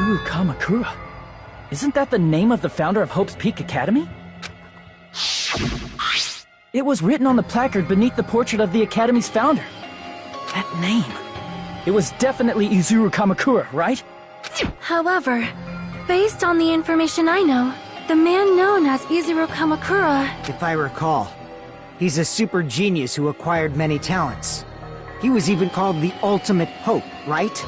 Izuru Kamakura. Isn't that the name of the founder of Hope's Peak Academy? It was written on the placard beneath the portrait of the Academy's founder. That name. It was definitely Izuru Kamakura, right? However, based on the information I know, the man known as Izuru Kamakura... If I recall, he's a super genius who acquired many talents. He was even called the Ultimate Hope, right?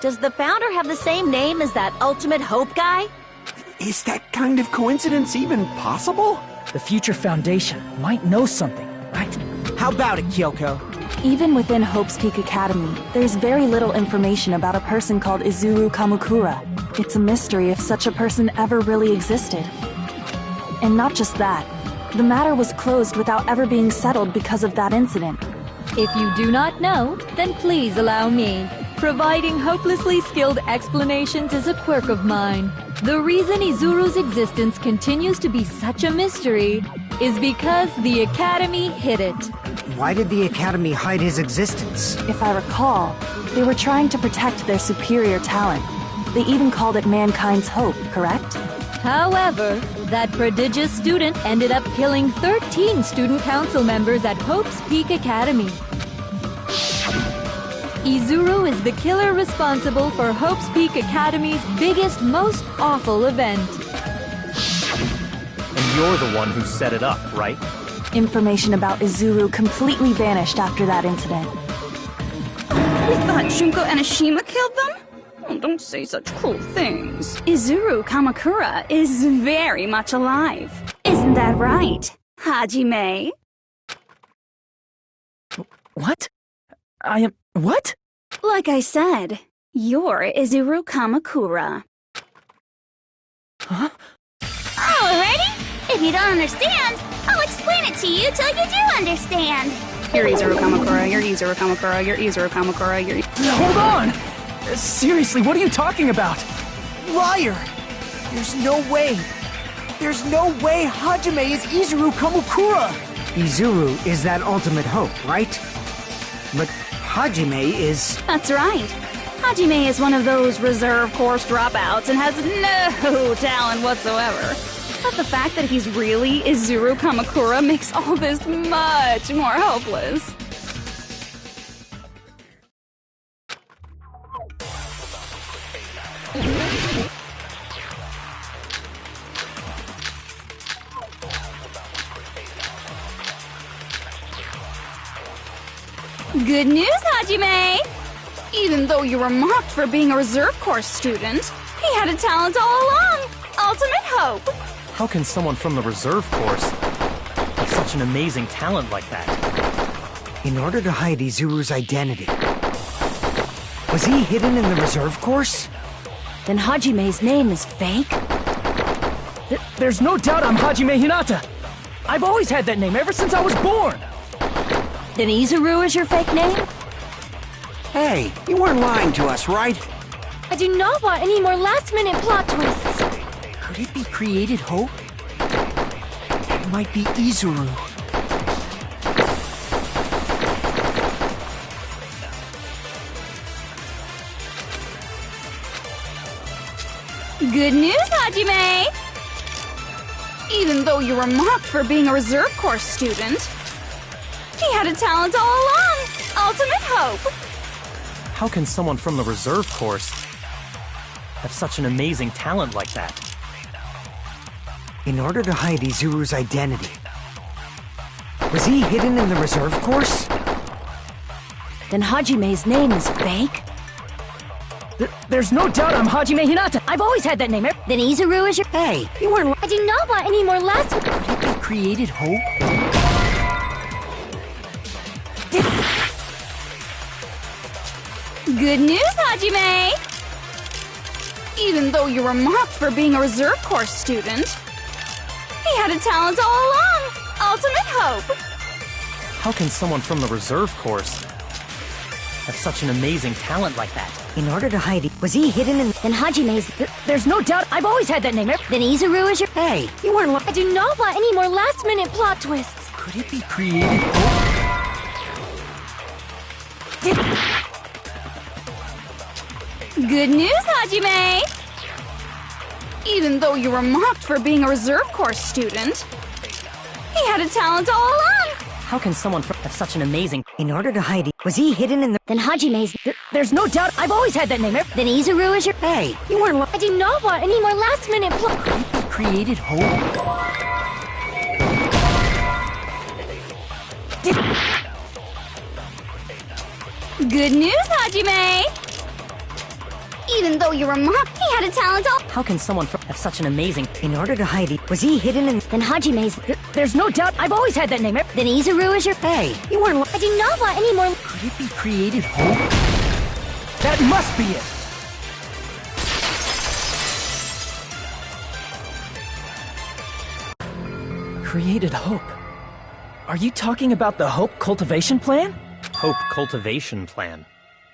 Does the founder have the same name as that Ultimate Hope guy? Is that kind of coincidence even possible? The future foundation might know something, right? How about it, Kyoko? Even within Hope's Peak Academy, there's very little information about a person called Izuru Kamakura. It's a mystery if such a person ever really existed. And not just that, the matter was closed without ever being settled because of that incident. If you do not know, then please allow me. Providing hopelessly skilled explanations is a quirk of mine. The reason Izuru's existence continues to be such a mystery is because the Academy hid it. Why did the Academy hide his existence? If I recall, they were trying to protect their superior talent. They even called it mankind's hope, correct? However, that prodigious student ended up killing 13 student council members at Hope's Peak Academy. Izuru is the killer responsible for Hope's Peak Academy's biggest, most awful event. And you're the one who set it up, right? Information about Izuru completely vanished after that incident. We thought Junko and Ashima killed them? Oh, don't say such cruel things. Izuru Kamakura is very much alive. Isn't that right, Hajime? What? I am... What? Like I said, you're Izuru Kamakura. Huh? Alrighty. If you don't understand, I'll explain it to you till you do understand. You're Izuru Kamakura, you're Izuru Kamakura, you're Izuru Kamakura, you're... Hold on! Seriously, what are you talking about? Liar! There's no way! There's no way Hajime is Izuru Kamakura! Izuru is that ultimate hope, right? But Hajime is... That's right. Hajime is one of those reserve course dropouts and has no talent whatsoever. But the fact that he's really Izuru Kamakura makes all this much more hopeless. Good news, Hajime! Even though you were mocked for being a reserve course student, he had a talent all along! Ultimate hope! How can someone from the reserve course have such an amazing talent like that? In order to hide Izuru's identity... Was he hidden in the reserve course? Then Hajime's name is fake? There's no doubt I'm Hajime Hinata! I've always had that name ever since I was born! Then Izuru is your fake name? Hey, you weren't lying to us, right? I do not want any more last-minute plot twists. Could it be created hope? It might be Izuru. Good news, Hajime! Even though you were mocked for being a reserve course student, he had a talent all along! Ultimate hope! How can someone from the reserve course have such an amazing talent like that? In order to hide Izuru's identity. Was he hidden in the reserve course? Then Hajime's name is fake? There's no doubt I'm Hajime Hinata. I've always had that name. Then Izuru is your... Hey, you weren't... I do not want any more last... Could it be created hope? Good news, Hajime! Even though you were mocked for being a reserve course student, he had a talent all along! Ultimate hope! How can someone from the reserve course have such an amazing talent like that? In order to hide it, was he hidden in... Then Hajime's... There's no doubt I've always had that name. Then Izuru is your... Hey, you weren't... I do not want any more last-minute plot twists. Could it be created hope? Good news, Hajime! Even though you were mocked for being a reserve course student, he had a talent all along! How can someone have such an amazing... In order to hide it, was he hidden in the... Then Hajime's... There's no doubt I've always had that name. Then Izuru is your... Hey, you weren't... I do not want any more last-minute plot... Could it be created hope? Good news, Hajime! Even though you were mocked, he had a talent all... How can someone have such an amazing... In order to hide it, was he hidden in... Then Hajime's... There's no doubt I've always had that name. Then Izuru is your... Hey, you weren't... I do not want any more... Could it be created hope? That must be it. Created hope. Are you talking about the Hope Cultivation Plan? Hope Cultivation Plan?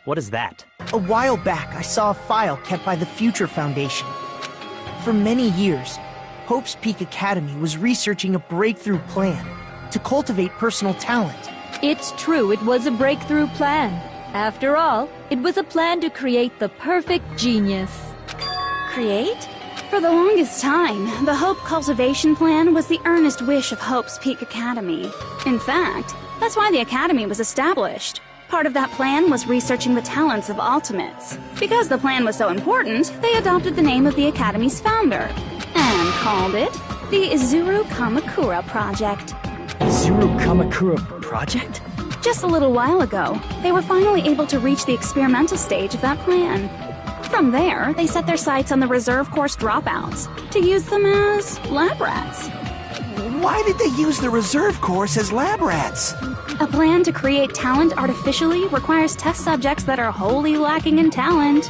What is that? A while back, I saw a file kept by the Future Foundation. For many years, Hope's Peak Academy was researching a breakthrough plan to cultivate personal talent. It's true, it was a breakthrough plan. After all, it was a plan to create the perfect genius. Create? For the longest time, the Hope Cultivation Plan was the earnest wish of Hope's Peak Academy. In fact, that's why the Academy was established. Part of that plan was researching the talents of Ultimates. Because the plan was so important, they adopted the name of the Academy's founder and called it the Izuru Kamakura Project. Izuru Kamakura Project? Just a little while ago, they were finally able to reach the experimental stage of that plan. From there, they set their sights on the reserve course dropouts to use them as lab rats. Why did they use the reserve course as lab rats? A plan to create talent artificially requires test subjects that are wholly lacking in talent.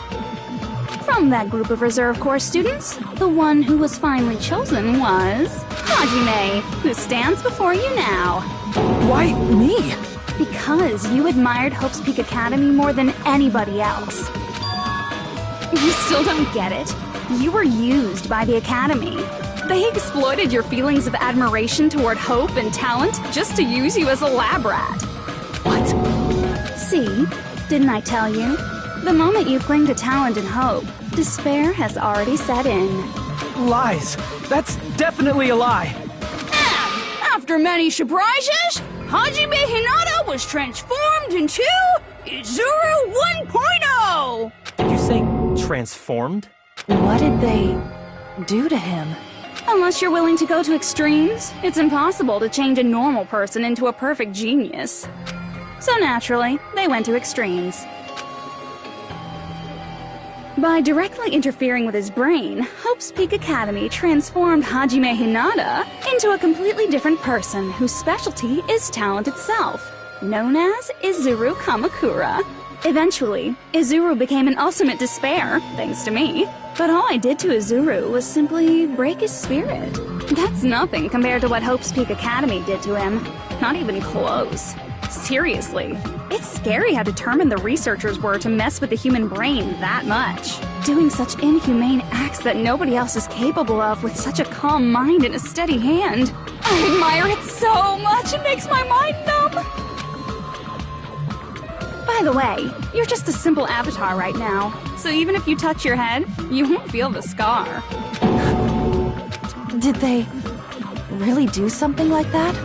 From that group of reserve course students, the one who was finally chosen was Hajime, who stands before you now. Why me? Because you admired Hope's Peak Academy more than anybody else. You still don't get it? You were used by the Academy. They exploited your feelings of admiration toward hope and talent just to use you as a lab rat. What? See? Didn't I tell you? The moment you cling to talent and hope, despair has already set in. Lies. That's definitely a lie. After many surprises, Hajime Hinata was transformed into Izuru 1.0! Did you say transformed? What did they do to him? Unless you're willing to go to extremes, it's impossible to change a normal person into a perfect genius. So naturally, they went to extremes. By directly interfering with his brain, Hope's Peak Academy transformed Hajime Hinata into a completely different person whose specialty is talent itself, known as Izuru Kamakura. Eventually, Izuru became an ultimate despair, thanks to me. But all I did to Izuru was simply break his spirit. That's nothing compared to what Hope's Peak Academy did to him. Not even close. Seriously, it's scary how determined the researchers were to mess with the human brain that much. Doing such inhumane acts that nobody else is capable of with such a calm mind and a steady hand. I admire it so much, it makes my mind numb! By the way, you're just a simple avatar right now, so even if you touch your head, you won't feel the scar. Did they really do something like that?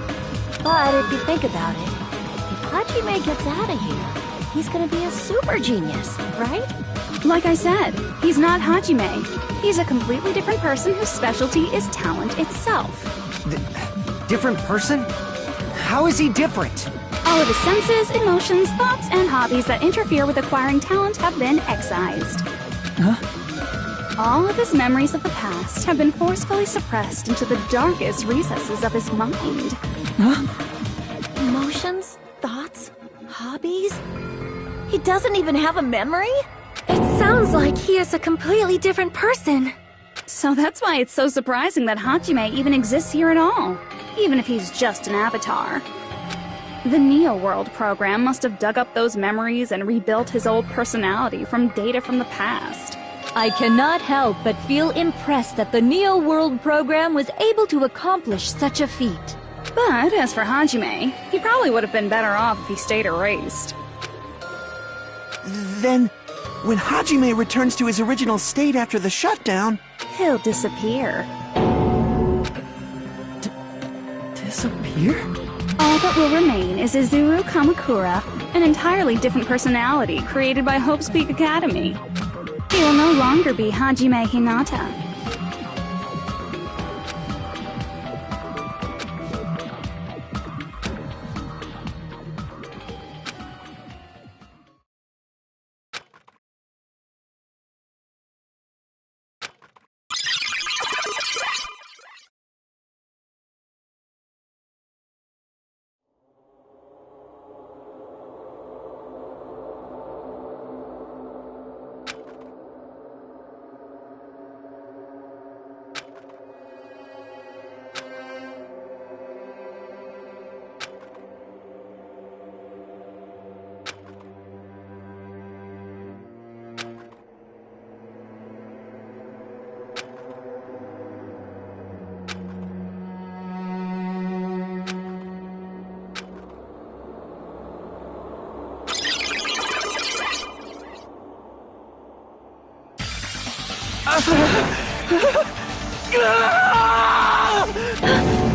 But if you think about it, if Hajime gets out of here, he's gonna be a super genius, right? Like I said, he's not Hajime. He's a completely different person whose specialty is talent itself. Different person? How is he different? All of his senses, emotions, thoughts, and hobbies that interfere with acquiring talent have been excised. Huh? All of his memories of the past have been forcefully suppressed into the darkest recesses of his mind. Huh? Emotions? Thoughts? Hobbies? He doesn't even have a memory? It sounds like he is a completely different person. So that's why it's so surprising that Hajime even exists here at all, even if he's just an avatar. The Neo World program must have dug up those memories and rebuilt his old personality from data from the past. I cannot help but feel impressed that the Neo World program was able to accomplish such a feat. But as for Hajime, he probably would have been better off if he stayed erased. Then, when Hajime returns to his original state after the shutdown... He'll disappear. Disappear? All that will remain is Izuru Kamakura, an entirely different personality created by Hope's Peak Academy. He will no longer be Hajime Hinata.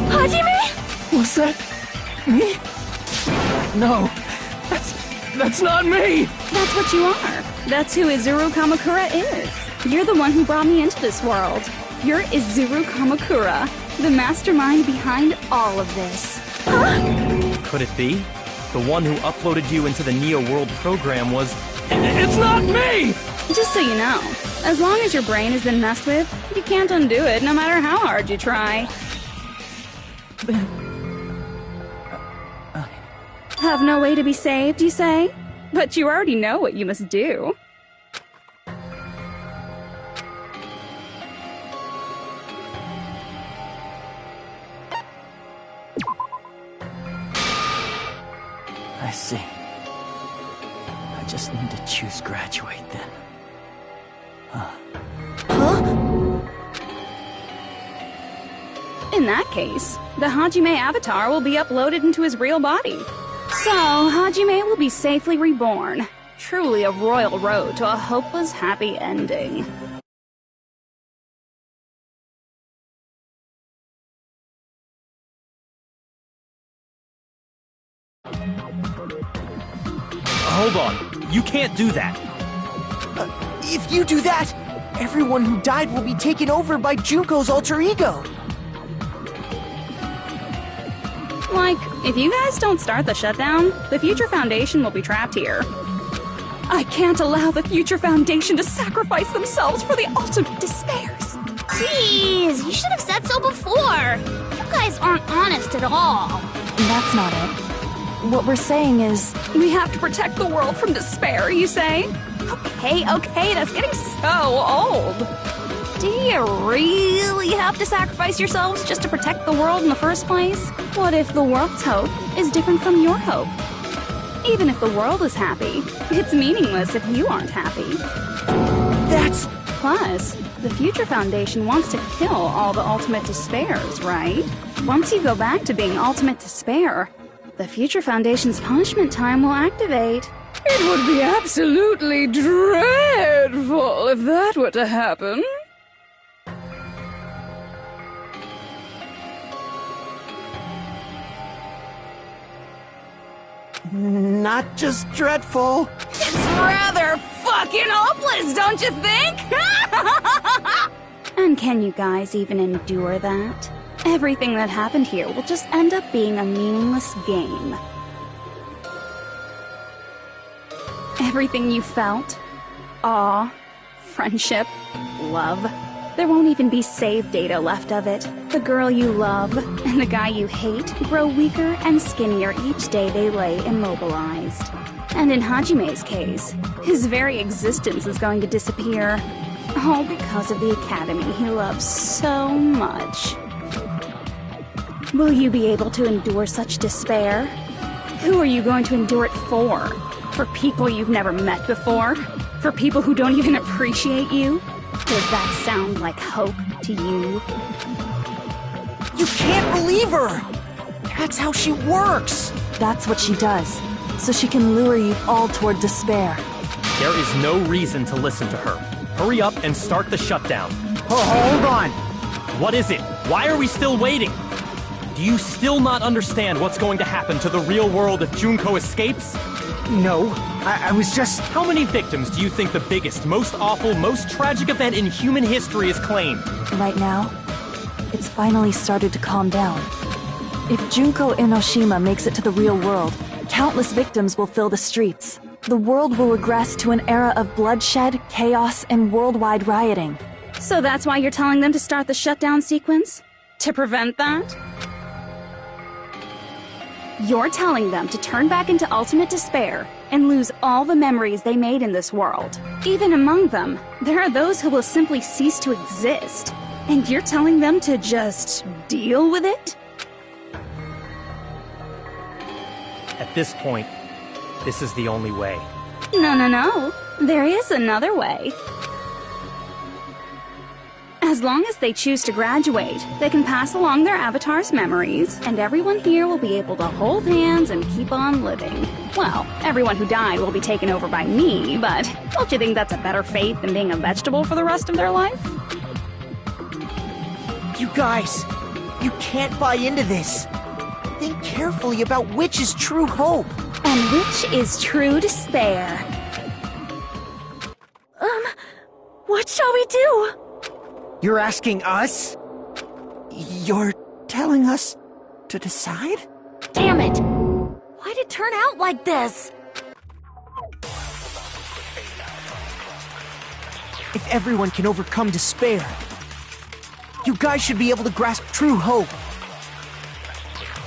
Hajime? Was that me? No, that's not me! That's what you are. That's who Izuru Kamakura is. You're the one who brought me into this world. You're Izuru Kamakura, the mastermind behind all of this. Could it be? The one who uploaded you into the Neo World program was... It's not me! Just so you know, as long as your brain has been messed with, you can't undo it no matter how hard you try. Have no way to be saved, you say? But you already know what you must do. I see. I just need to choose graduate then. In that case, the Hajime avatar will be uploaded into his real body. So, Hajime will be safely reborn. Truly a royal road to a hopeless, happy ending. Hold on. You can't do that. If you do that, everyone who died will be taken over by Junko's alter ego. Like, if you guys don't start the shutdown, the Future Foundation will be trapped here. I can't allow the Future Foundation to sacrifice themselves for the ultimate despairs. Jeez, you should have said so before. You guys aren't honest at all. That's not it. What we're saying is... We have to protect the world from despair, you say? Okay, that's getting so old. Do you really have to sacrifice yourselves just to protect the world in the first place? What if the world's hope is different from your hope? Even if the world is happy, it's meaningless if you aren't happy. That's... Plus, the Future Foundation wants to kill all the Ultimate Despairs, right? Once you go back to being Ultimate Despair, the Future Foundation's punishment time will activate. It would be absolutely dreadful if that were to happen. Not just dreadful. It's rather fucking hopeless, don't you think? And can you guys even endure that? Everything that happened here will just end up being a meaningless game. Everything you felt, awe, friendship, love, there won't even be save data left of it. The girl you love and the guy you hate grow weaker and skinnier each day they lay immobilized. And in Hajime's case, his very existence is going to disappear. All because of the academy he loves so much. Will you be able to endure such despair? Who are you going to endure it for? For people you've never met before? For people who don't even appreciate you? Does that sound like hope to you? You can't believe her! That's how she works! That's what she does, so she can lure you all toward despair. There is no reason to listen to her. Hurry up and start the shutdown. Hold on! What is it? Why are we still waiting? Do you still not understand what's going to happen to the real world if Junko escapes? No, I was just... How many victims do you think the biggest, most awful, most tragic event in human history has claimed? Right now, it's finally started to calm down. If Junko Enoshima makes it to the real world, countless victims will fill the streets. The world will regress to an era of bloodshed, chaos, and worldwide rioting. So that's why you're telling them to start the shutdown sequence? To prevent that? You're telling them to turn back into ultimate despair and lose all the memories they made in this world. Even among them, there are those who will simply cease to exist. And you're telling them to just deal with it? At this point, this is the only way. No. There is another way. As long as they choose to graduate, they can pass along their avatar's memories, and everyone here will be able to hold hands and keep on living. Well, everyone who died will be taken over by me, but don't you think that's a better fate than being a vegetable for the rest of their life? You guys, you can't buy into this. Think carefully about which is true hope. And which is true despair. What shall we do? You're asking us? You're telling us to decide? Damn it! Why'd it turn out like this? If everyone can overcome despair, you guys should be able to grasp true hope.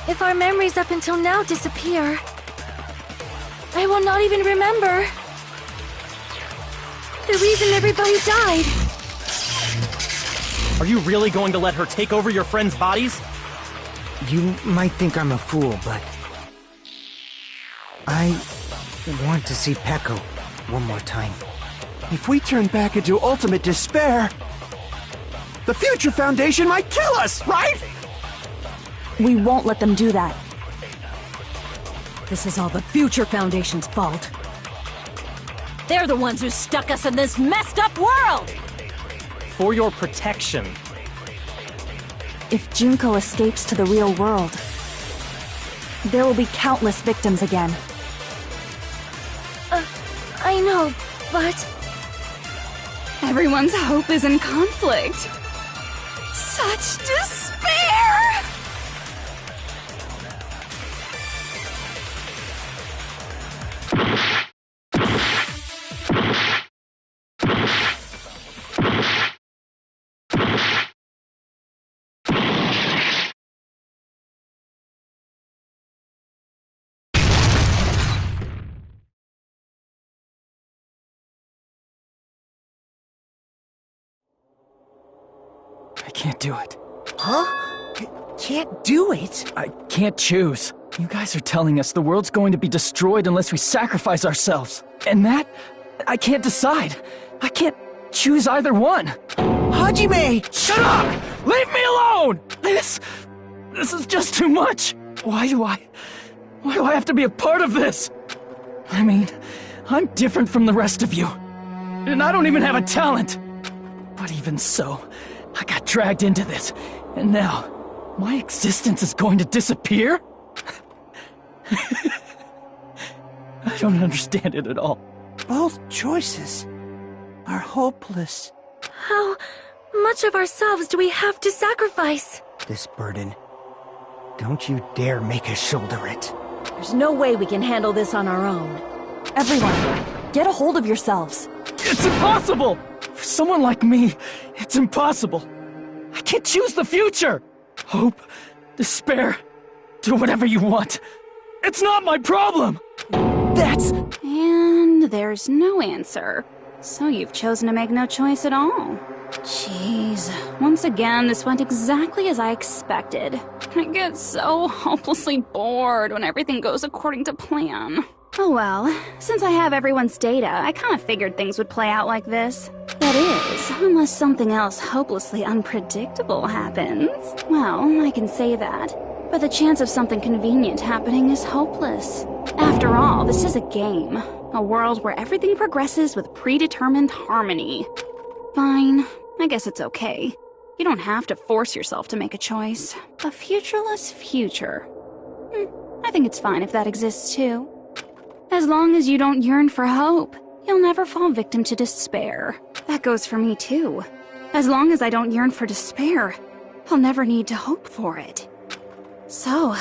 If our memories up until now disappear, I will not even remember the reason everybody died. Are you really going to let her take over your friends' bodies? You might think I'm a fool, but... I want to see Peko one more time. If we turn back into ultimate despair, the Future Foundation might kill us, right? We won't let them do that. This is all the Future Foundation's fault. They're the ones who stuck us in this messed up world! For your protection. If Junko escapes to the real world, there will be countless victims again. I know, but... Everyone's hope is in conflict. Such despair! I can't do it. Huh? Can't do it? I can't choose. You guys are telling us the world's going to be destroyed unless we sacrifice ourselves. And that? I can't decide. I can't choose either one. Hajime! Shut up! Leave me alone! This is just too much. Why do I have to be a part of this? I mean, I'm different from the rest of you. And I don't even have a talent. But even so, I got dragged into this. And now, my existence is going to disappear? I don't understand it at all. Both choices are hopeless. How much of ourselves do we have to sacrifice? This burden, don't you dare make us shoulder it. There's no way we can handle this on our own. Everyone, get a hold of yourselves. It's impossible! For someone like me, it's impossible. I can't choose the future! Hope, despair, do whatever you want. It's not my problem! That's... And there's no answer. So you've chosen to make no choice at all. Jeez. Once again, this went exactly as I expected. I get so hopelessly bored when everything goes according to plan. Oh well, since I have everyone's data, I kind of figured things would play out like this. That is, unless something else hopelessly unpredictable happens. Well, I can say that. But the chance of something convenient happening is hopeless. After all, this is a game. A world where everything progresses with predetermined harmony. Fine, I guess it's okay. You don't have to force yourself to make a choice. A futureless future. I think it's fine if that exists too. As long as you don't yearn for hope, you'll never fall victim to despair. That goes for me too. As long as I don't yearn for despair, I'll never need to hope for it. So,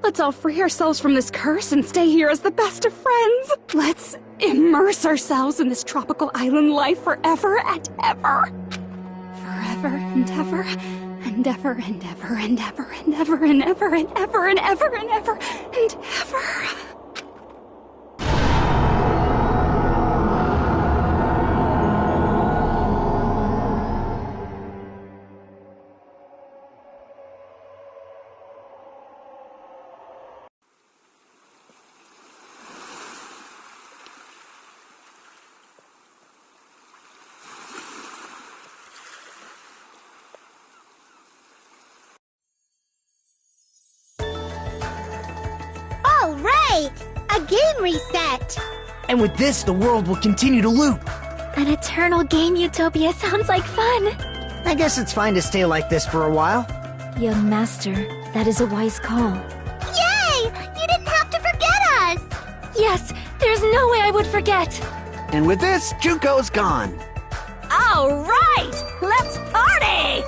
let's all free ourselves from this curse and stay here as the best of friends. Let's immerse ourselves in this tropical island life forever and ever. Forever and ever, and ever and ever and ever and ever and ever and ever and ever and ever and ever. All right! A game reset! And with this, the world will continue to loop. An eternal game utopia sounds like fun. I guess it's fine to stay like this for a while. Young master, that is a wise call. Yay! You didn't have to forget us! Yes, there's no way I would forget. And with this, Junko's gone. All right, let's party!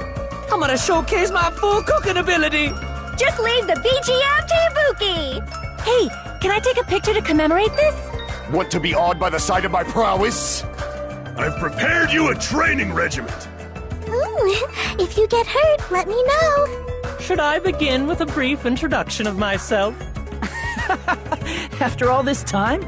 I'm gonna showcase my full cooking ability! Just leave the BGM to Ibuki! Hey, can I take a picture to commemorate this? Want to be awed by the sight of my prowess? I've prepared you a training regiment. Ooh, if you get hurt, let me know. Should I begin with a brief introduction of myself? After all this time?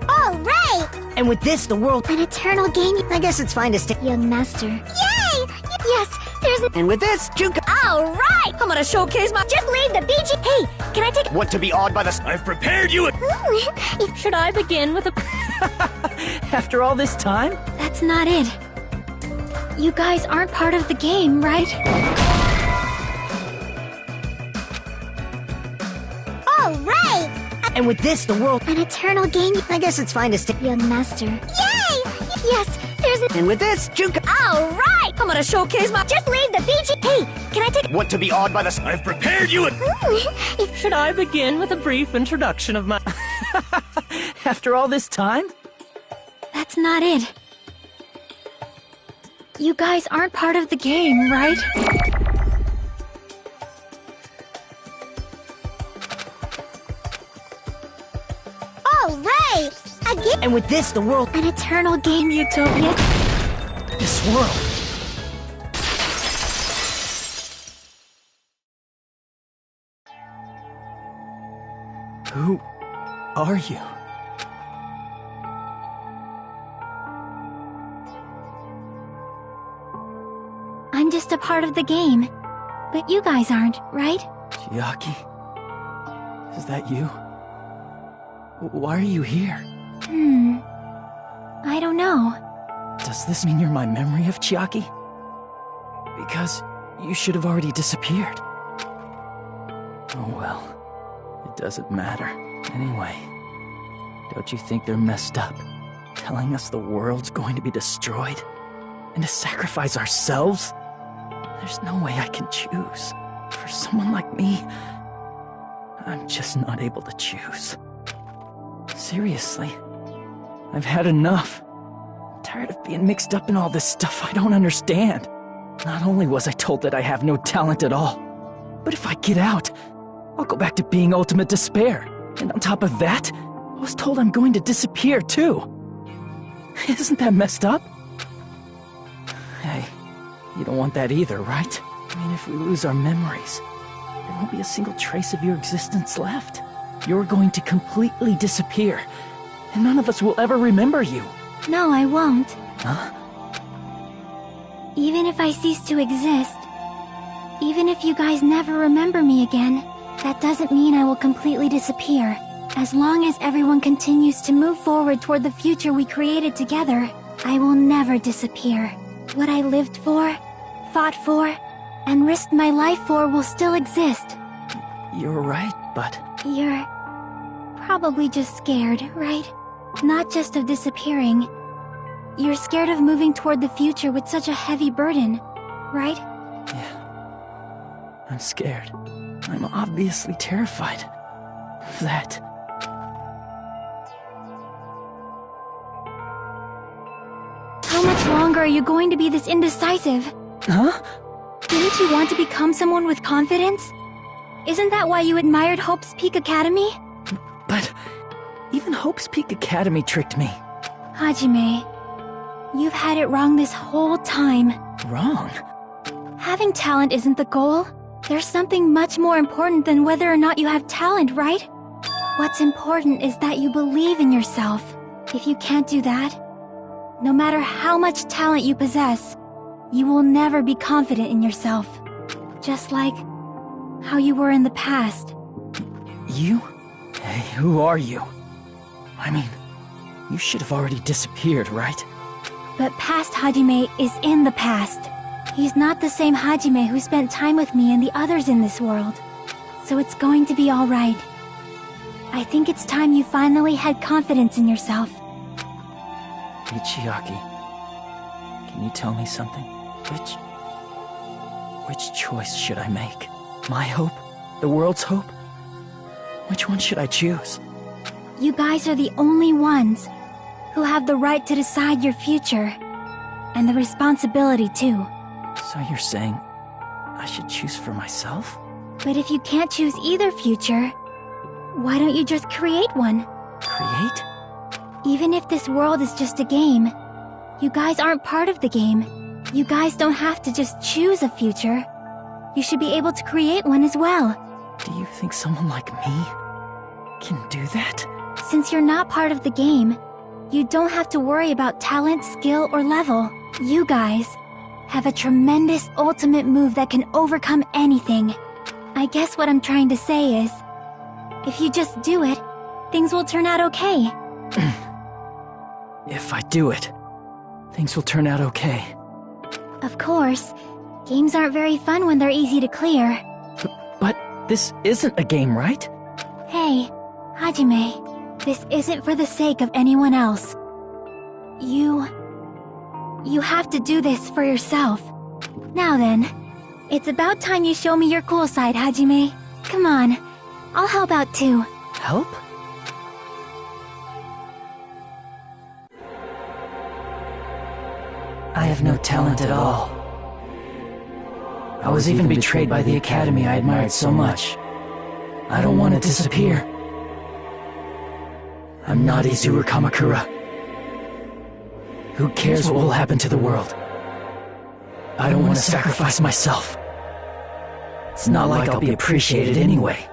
All right! And with this, the world... An eternal game... I guess it's fine to stay... Young master. Yay! Yes, there's... And with this, Junko... All right, I'm gonna showcase my... Just leave the BG... Hey, can I take... Want to be awed by the... I've prepared you a... Ooh, Should I begin with a... After all this time? That's not it. You guys aren't part of the game, right? All right! And with this, the world... An eternal game... I guess it's fine to stay... Young master. Yay! Yes, there's... And with this, Junko... All right, I'm gonna showcase my... Just leave the BG... Hey, can I take... Want to be awed by the... I've prepared you a... Ooh, Should I begin with a brief introduction of my... After all this time? That's not it. You guys aren't part of the game, right? All right! A game... And with this, the world... An eternal game utopia. This world. Who are you? I'm just a a part of the game. But you guys aren't, right? Chiaki? Is that you? Why are you here? I don't know. Does this mean you're my memory of Chiaki? Because you should have already disappeared. Oh well, it doesn't matter. Anyway, don't you think they're messed up? Telling us the world's going to be destroyed? And to sacrifice ourselves? There's no way I can choose. For someone like me, I'm just not able to choose. Seriously, I've had enough. I'm tired of being mixed up in all this stuff I don't understand. Not only was I told that I have no talent at all, but if I get out, I'll go back to being ultimate despair. And on top of that, I was told I'm going to disappear too. Isn't that messed up? Hey, you don't want that either, right? I mean, if we lose our memories, there won't be a single trace of your existence left. You're going to completely disappear, and none of us will ever remember you. No, I won't. Huh? Even if I cease to exist, even if you guys never remember me again, that doesn't mean I will completely disappear. As long as everyone continues to move forward toward the future we created together, I will never disappear. What I lived for, fought for, and risked my life for will still exist. You're right, but... You're probably just scared, right? Not just of disappearing. You're scared of moving toward the future with such a heavy burden, right? Yeah. I'm scared. I'm obviously terrified of that. How much longer are you going to be this indecisive? Huh? Didn't you want to become someone with confidence? Isn't that why you admired Hope's Peak Academy? But even Hope's Peak Academy tricked me. Hajime, you've had it wrong this whole time. Wrong? Having talent isn't the goal. There's something much more important than whether or not you have talent, right? What's important is that you believe in yourself. If you can't do that, no matter how much talent you possess, you will never be confident in yourself. Just like how you were in the past. You? Hey, who are you? I mean, you should have already disappeared, right? But past Hajime is in the past. He's not the same Hajime who spent time with me and the others in this world. So it's going to be alright. I think it's time you finally had confidence in yourself. Hey, Chiaki. Can you tell me something? Which choice should I make? My hope? The world's hope? Which one should I choose? You guys are the only ones who have the right to decide your future. And the responsibility, too. So you're saying I should choose for myself? But if you can't choose either future, why don't you just create one? Create? Even if this world is just a game, you guys aren't part of the game. You guys don't have to just choose a future. You should be able to create one as well. Do you think someone like me can do that? Since you're not part of the game, you don't have to worry about talent, skill, or level. You guys have a tremendous ultimate move that can overcome anything. I guess what I'm trying to say is, if you just do it, things will turn out okay. If I do it, things will turn out okay. Of course, games aren't very fun when they're easy to clear. But this isn't a game, right? Hey, Hajime, this isn't for the sake of anyone else. You have to do this for yourself. Now then, it's about time you show me your cool side, Hajime. Come on, I'll help out too. Help? I have no talent at all. I was even betrayed by the academy I admired so much. I don't want to disappear. I'm not Izuru Kamakura. Who cares what will happen to the world? I don't want to sacrifice myself. It's not like I'll be appreciated anyway.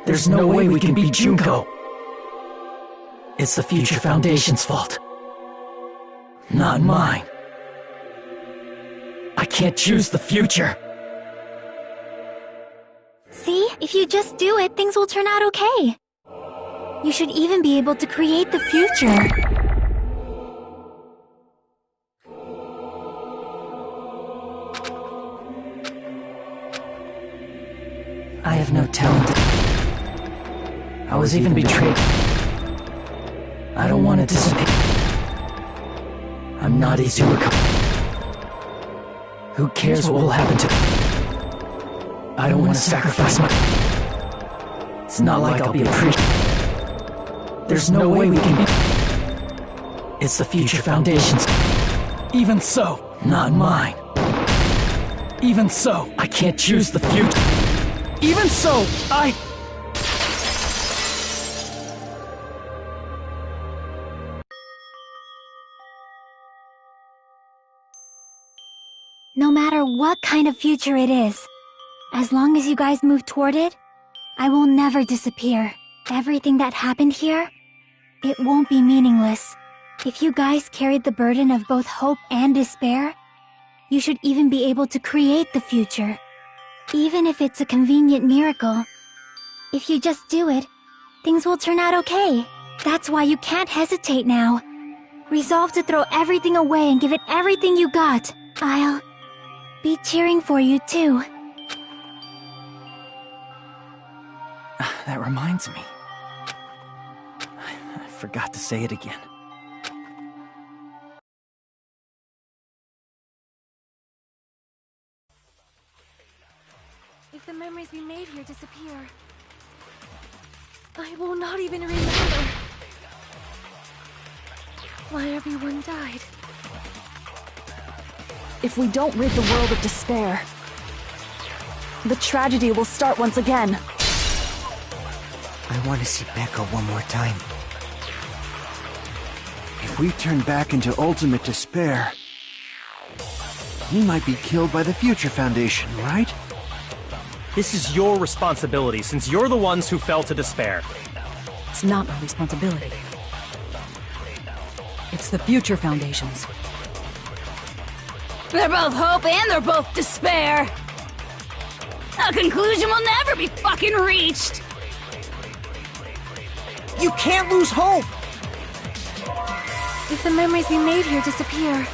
There's no way we can beat Junko. It's the Future Foundation's fault. Not mine. I can't choose the future. See? If you just do it, things will turn out okay. You should even be able to create the future. I have no talent. I was even betrayed. I don't want to disappear. I'm not Izuru. Who cares what will happen to me? I don't want to sacrifice my... It's not like I'll be appreciated. There's no way we can be... It's the Future Foundation's. Even so, not mine. Even so, I can't choose the future. Even so, No matter what kind of future it is, as long as you guys move toward it, I will never disappear. Everything that happened here, it won't be meaningless. If you guys carried the burden of both hope and despair, you should even be able to create the future. Even if it's a convenient miracle. If you just do it, things will turn out okay. That's why you can't hesitate now. Resolve to throw everything away and give it everything you got. I'll be cheering for you too. That reminds me. I forgot to say it again. If the memories we made here disappear, I will not even remember why everyone died. If we don't rid the world of despair, the tragedy will start once again. I want to see Becca one more time. If we turn back into ultimate despair, he might be killed by the Future Foundation, right? This is your responsibility, since you're the ones who fell to despair. It's not my responsibility. It's the Future Foundation's. They're both hope and they're both despair. A conclusion will never be fucking reached. You can't lose hope! If the memories we made here disappear,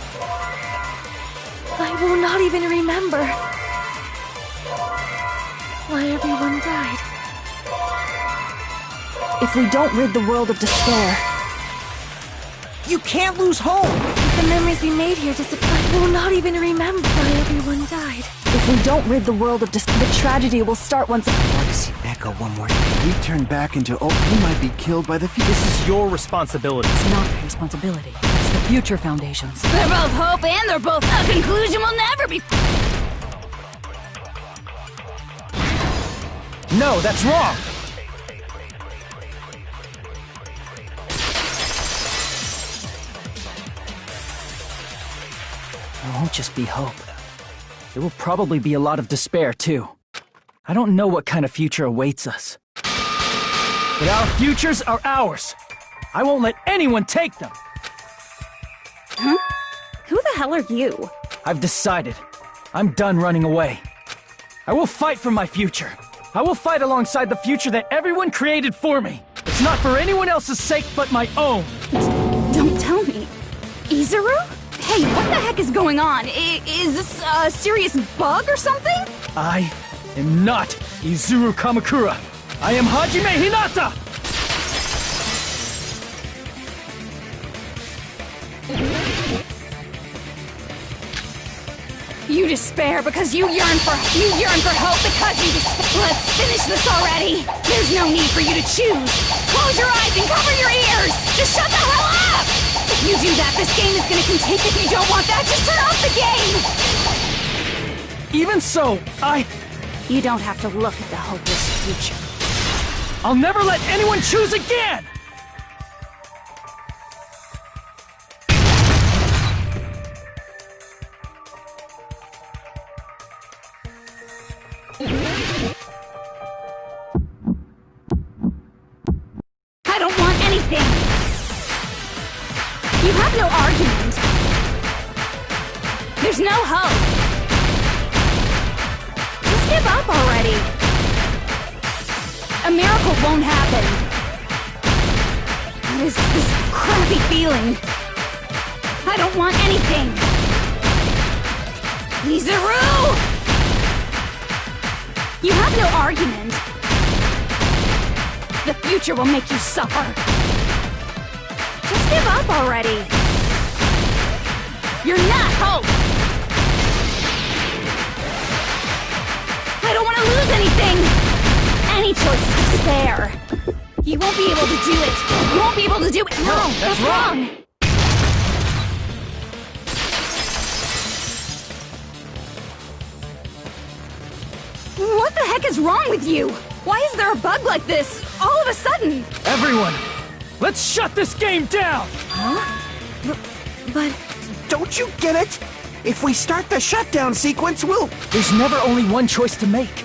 I will not even remember why everyone died. If we don't rid the world of despair, you can't lose hope! If the memories we made here disappear, I will not even remember why everyone died. If we don't rid the world of despair, the tragedy will start once again. I want to see Becca one more time. If we turn back into he might be killed by the Future. This is your responsibility. It's not my responsibility. It's the Future Foundation's. They're both hope and they're both... A conclusion will never be... No, that's wrong! It won't just be hope. There will probably be a lot of despair, too. I don't know what kind of future awaits us. But our futures are ours! I won't let anyone take them! Huh? Who the hell are you? I've decided. I'm done running away. I will fight for my future. I will fight alongside the future that everyone created for me. It's not for anyone else's sake but my own. Don't tell me. Izuru? Hey, what the heck is going on? Is this a serious bug or something? I am not Izuru Kamakura. I am Hajime Hinata! You despair because you yearn for hope because you despair. Let's finish this already. There's no need for you to choose. Close your eyes and cover your ears. Just shut the hell up! If you do that, this game is gonna continue. If you don't want that, just turn off the game! Even so, You don't have to look at the hopeless future. I'll never let anyone choose again! I don't want anything! You have no argument. There's no hope. Just give up already. A miracle won't happen. What is this crappy feeling? I don't want anything. Izuru! You have no argument. The future will make you suffer. Just give up already. You're not Hope! I don't want to lose anything! Any choice is despair. You won't be able to do it! You won't be able to do it! No, that's wrong! What the heck is wrong with you? Why is there a bug like this, all of a sudden? Everyone, let's shut this game down! Huh? But... Don't you get it? If we start the shutdown sequence, we'll... There's never only one choice to make.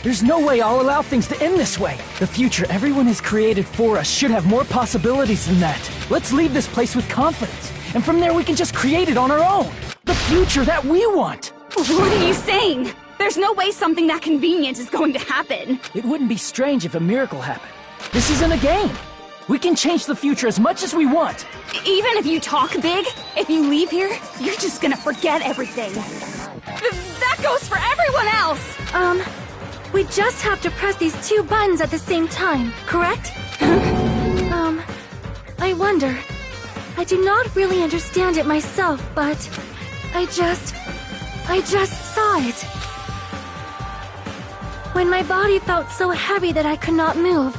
There's no way I'll allow things to end this way. The future everyone has created for us should have more possibilities than that. Let's leave this place with confidence, and from there we can just create it on our own. The future that we want! What are you saying? There's no way something that convenient is going to happen. It wouldn't be strange if a miracle happened. This isn't a game. We can change the future as much as we want. Even if you talk big, if you leave here, you're just gonna forget everything. That goes for everyone else! We just have to press these two buttons at the same time, correct? I wonder. I do not really understand it myself, but I just saw it. When my body felt so heavy that I could not move,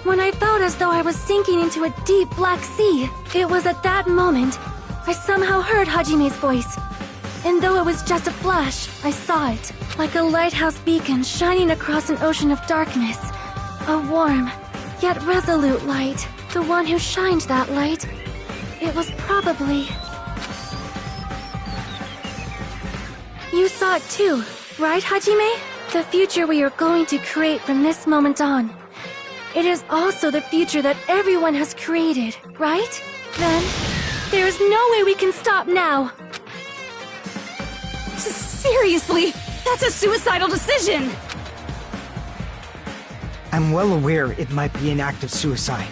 when I felt as though I was sinking into a deep black sea, it was at that moment I somehow heard Hajime's voice. And though it was just a flash, I saw it, like a lighthouse beacon shining across an ocean of darkness. A warm, yet resolute light. The one who shined that light, it was probably... You saw it too, right, Hajime? The future we are going to create from this moment on. It is also the future that everyone has created, right? Then, there is no way we can stop now. Seriously, that's a suicidal decision! I'm well aware it might be an act of suicide.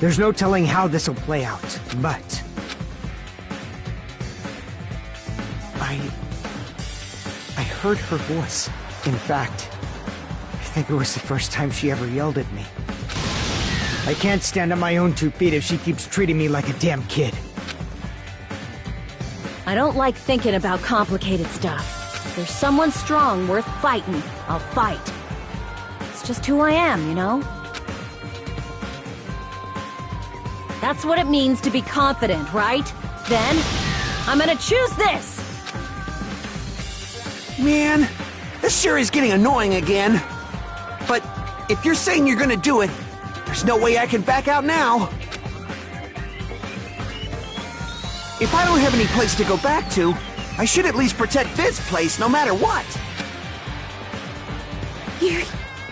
There's no telling how this'll play out, but... I heard her voice. In fact, I think it was the first time she ever yelled at me. I can't stand on my own 2 feet if she keeps treating me like a damn kid. I don't like thinking about complicated stuff. If there's someone strong worth fighting, I'll fight. It's just who I am, you know? That's what it means to be confident, right? Then, I'm gonna choose this! Man, this sure is getting annoying again. But if you're saying you're gonna do it, there's no way I can back out now. If I don't have any place to go back to, I should at least protect this place no matter what.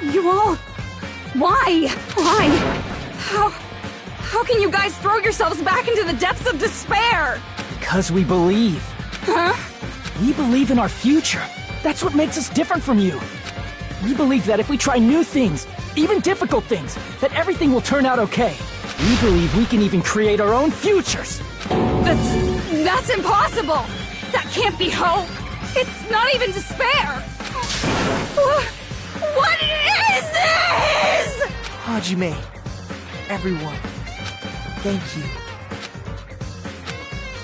You all... Why? Why? How can you guys throw yourselves back into the depths of despair? Because we believe. Huh? We believe in our future. That's what makes us different from you. We believe that if we try new things, even difficult things, that everything will turn out okay. We believe we can even create our own futures. That's impossible! That can't be hope! It's not even despair! What is this?! Hajime, everyone, thank you.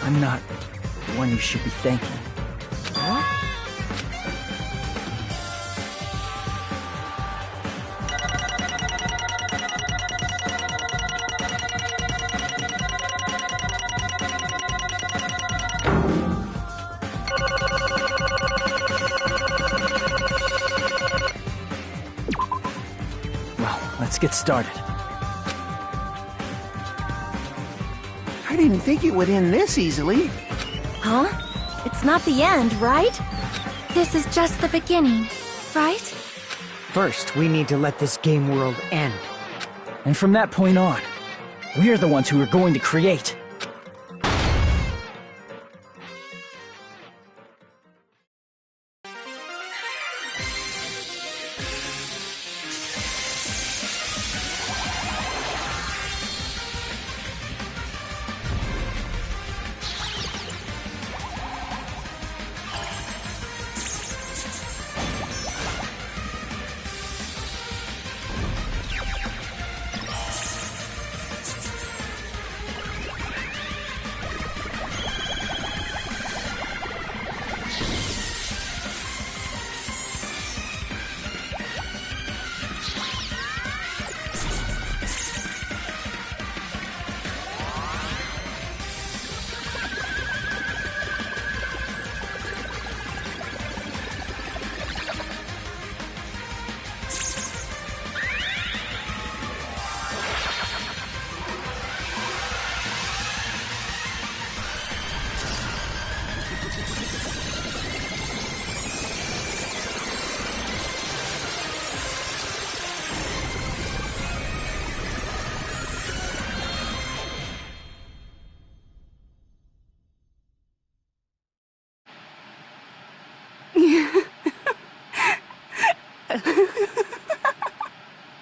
I'm not the one you should be thanking. Huh? Let's get started. I didn't think it would end this easily. Huh? It's not the end, right? This is just the beginning, right? First, we need to let this game world end. And from that point on, we're the ones who are going to create.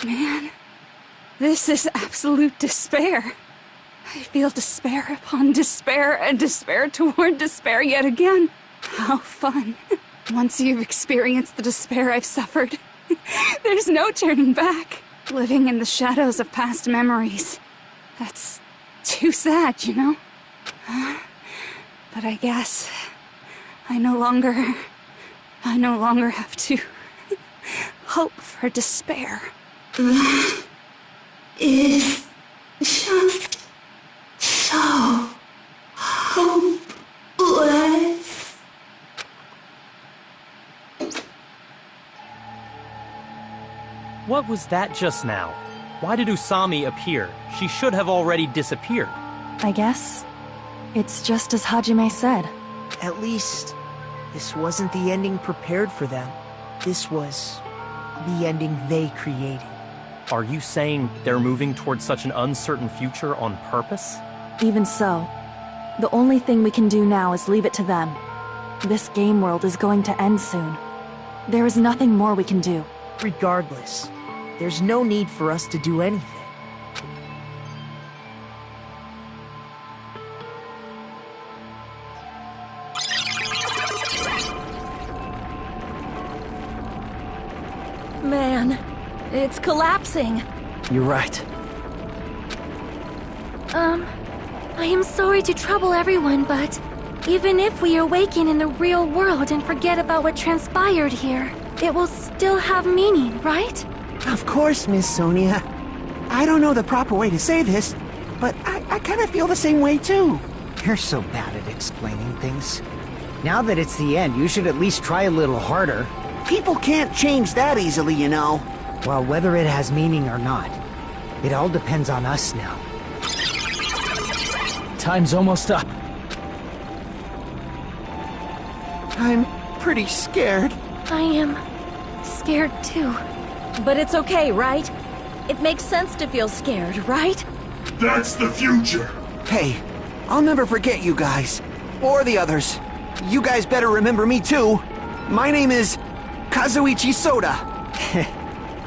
Man, this is absolute despair. I feel despair upon despair and despair toward despair yet again. How fun. Once you've experienced the despair I've suffered, there's no turning back. Living in the shadows of past memories. That's too sad, you know? But I guess I no longer have to hope for despair. That is just so hopeless. What was that just now? Why did Usami appear? She should have already disappeared. I guess it's just as Hajime said. At least, this wasn't the ending prepared for them. This was the ending they created. Are you saying they're moving towards such an uncertain future on purpose? Even so, the only thing we can do now is leave it to them. This game world is going to end soon. There is nothing more we can do. Regardless, there's no need for us to do anything. Man, it's collapsing. You're right. I am sorry to trouble everyone, but even if we awaken in the real world and forget about what transpired here, it will still have meaning, right? Of course, Miss Sonia. I don't know the proper way to say this, but I kind of feel the same way too. You're so bad at explaining things. Now that it's the end, you should at least try a little harder. People can't change that easily, you know. Well, whether it has meaning or not, it all depends on us now. Time's almost up. I'm pretty scared. I am scared too. But it's okay, right? It makes sense to feel scared, right? That's the future. Hey, I'll never forget you guys. Or the others. You guys better remember me too. My name is Kazuichi Soda.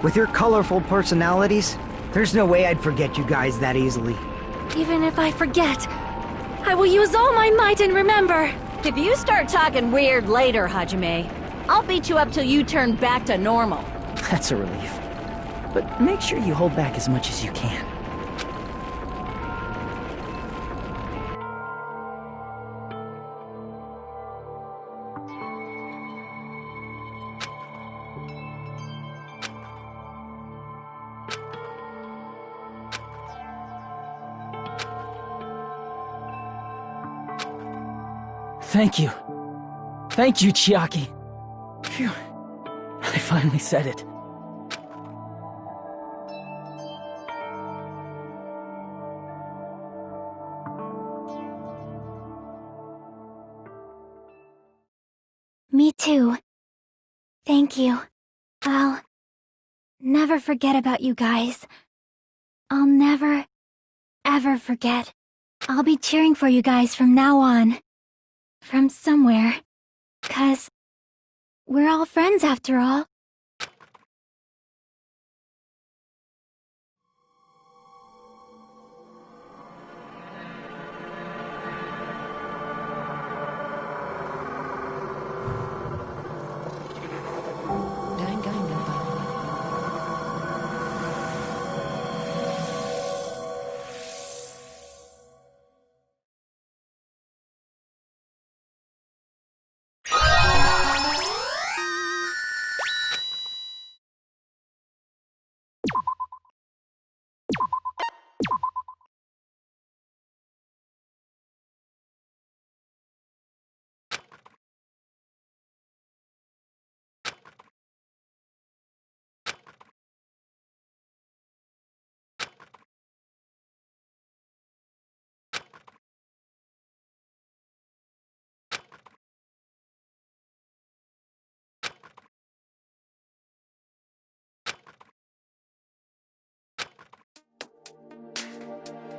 With your colorful personalities, there's no way I'd forget you guys that easily. Even if I forget, I will use all my might and remember. If you start talking weird later, Hajime, I'll beat you up till you turn back to normal. That's a relief. But make sure you hold back as much as you can. Thank you. Thank you, Chiaki. Phew. I finally said it. Me too. Thank you. I'll never forget about you guys. I'll never, ever forget. I'll be cheering for you guys from now on. From somewhere. 'Cause we're all friends after all.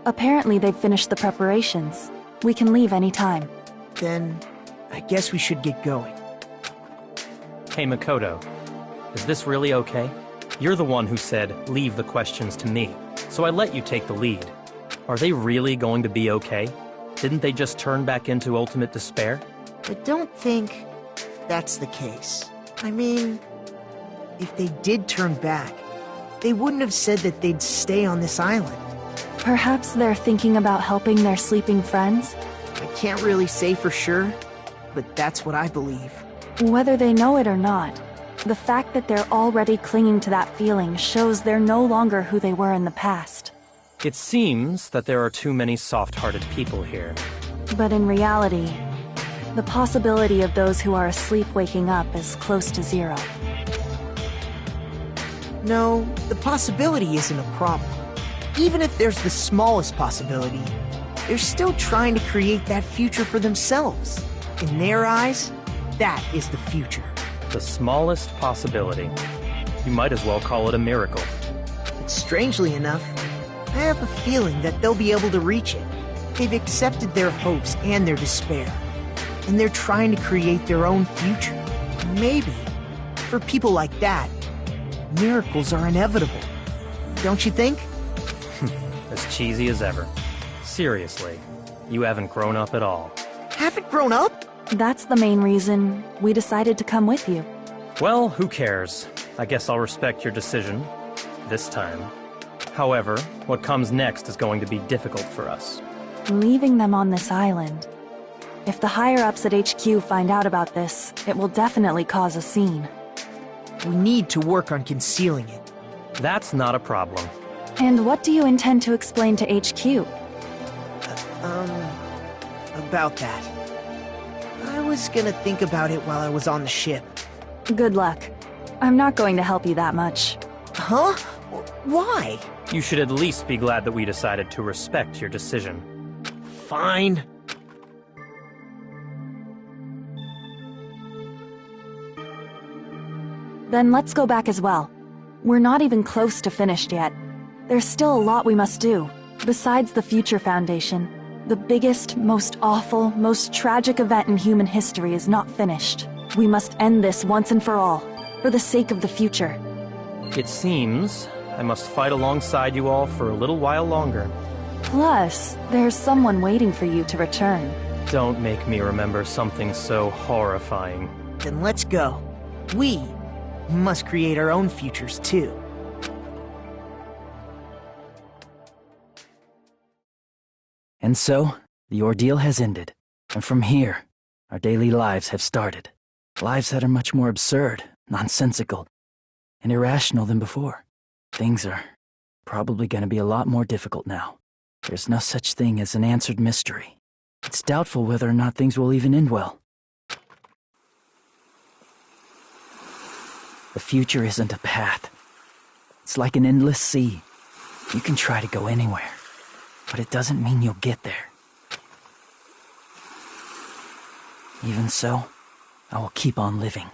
Apparently they've finished the preparations. We can leave any time. Then, I guess we should get going. Hey, Makoto. Is this really okay? You're the one who said, leave the questions to me. So I let you take the lead. Are they really going to be okay? Didn't they just turn back into ultimate despair? I don't think that's the case. I mean, if they did turn back, they wouldn't have said that they'd stay on this island. Perhaps they're thinking about helping their sleeping friends? I can't really say for sure, but that's what I believe. Whether they know it or not, the fact that they're already clinging to that feeling shows they're no longer who they were in the past. It seems that there are too many soft-hearted people here. But in reality, the possibility of those who are asleep waking up is close to zero. No, the possibility isn't a problem. Even if there's the smallest possibility, they're still trying to create that future for themselves. In their eyes, that is the future. The smallest possibility. You might as well call it a miracle. But strangely enough, I have a feeling that they'll be able to reach it. They've accepted their hopes and their despair, and they're trying to create their own future. Maybe, for people like that, miracles are inevitable. Don't you think? As cheesy as ever. Seriously, you haven't grown up at all. Haven't grown up? That's the main reason we decided to come with you. Well, who cares? I guess I'll respect your decision. This time. However, what comes next is going to be difficult for us. Leaving them on this island. If the higher-ups at HQ find out about this, it will definitely cause a scene. We need to work on concealing it. That's not a problem. And what do you intend to explain to HQ? About that. I was gonna think about it while I was on the ship. Good luck. I'm not going to help you that much. Huh? Why? You should at least be glad that we decided to respect your decision. Fine. Then let's go back as well. We're not even close to finished yet. There's still a lot we must do. Besides the Future Foundation, the biggest, most awful, most tragic event in human history is not finished. We must end this once and for all, for the sake of the future. It seems I must fight alongside you all for a little while longer. Plus, there's someone waiting for you to return. Don't make me remember something so horrifying. Then let's go. We must create our own futures too. And so, the ordeal has ended. And from here, our daily lives have started. Lives that are much more absurd, nonsensical, and irrational than before. Things are probably going to be a lot more difficult now. There's no such thing as an answered mystery. It's doubtful whether or not things will even end well. The future isn't a path. It's like an endless sea. You can try to go anywhere, but it doesn't mean you'll get there. Even so, I will keep on living.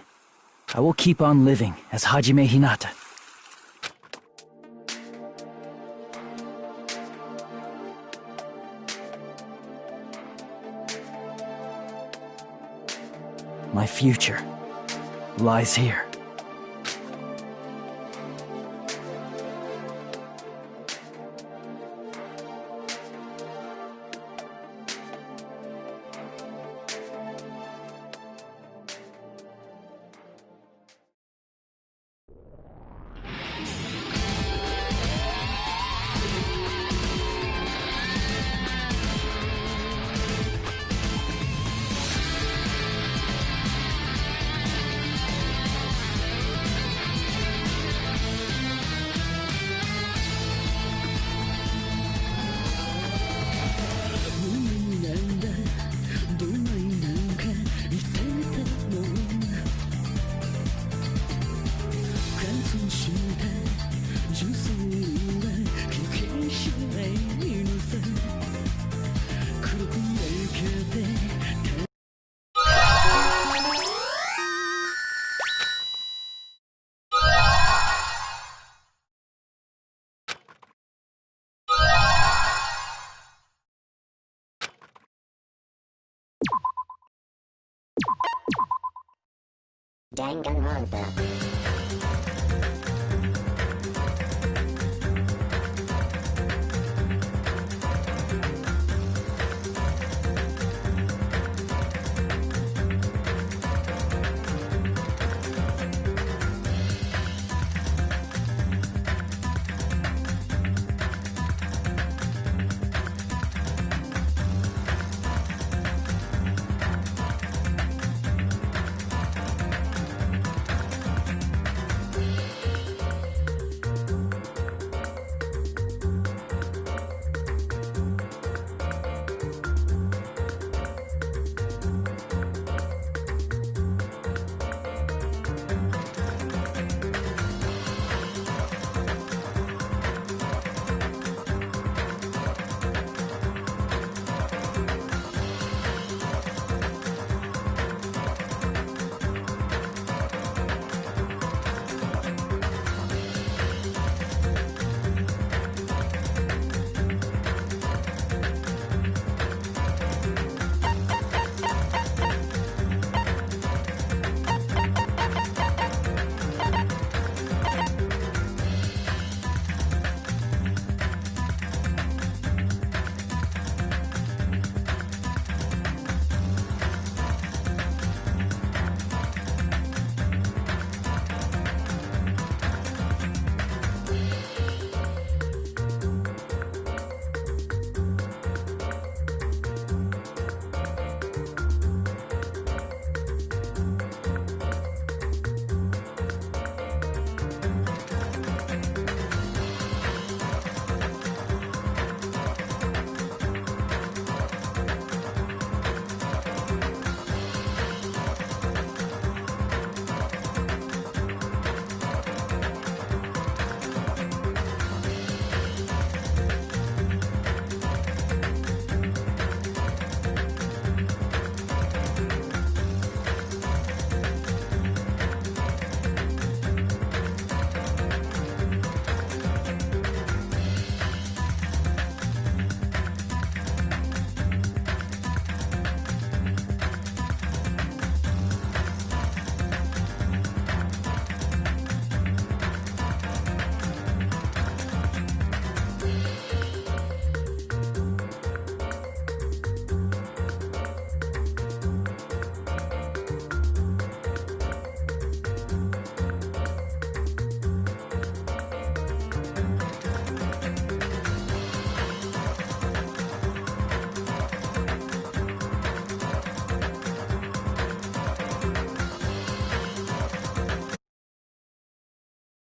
I will keep on living as Hajime Hinata. My future lies here. Danganronpa.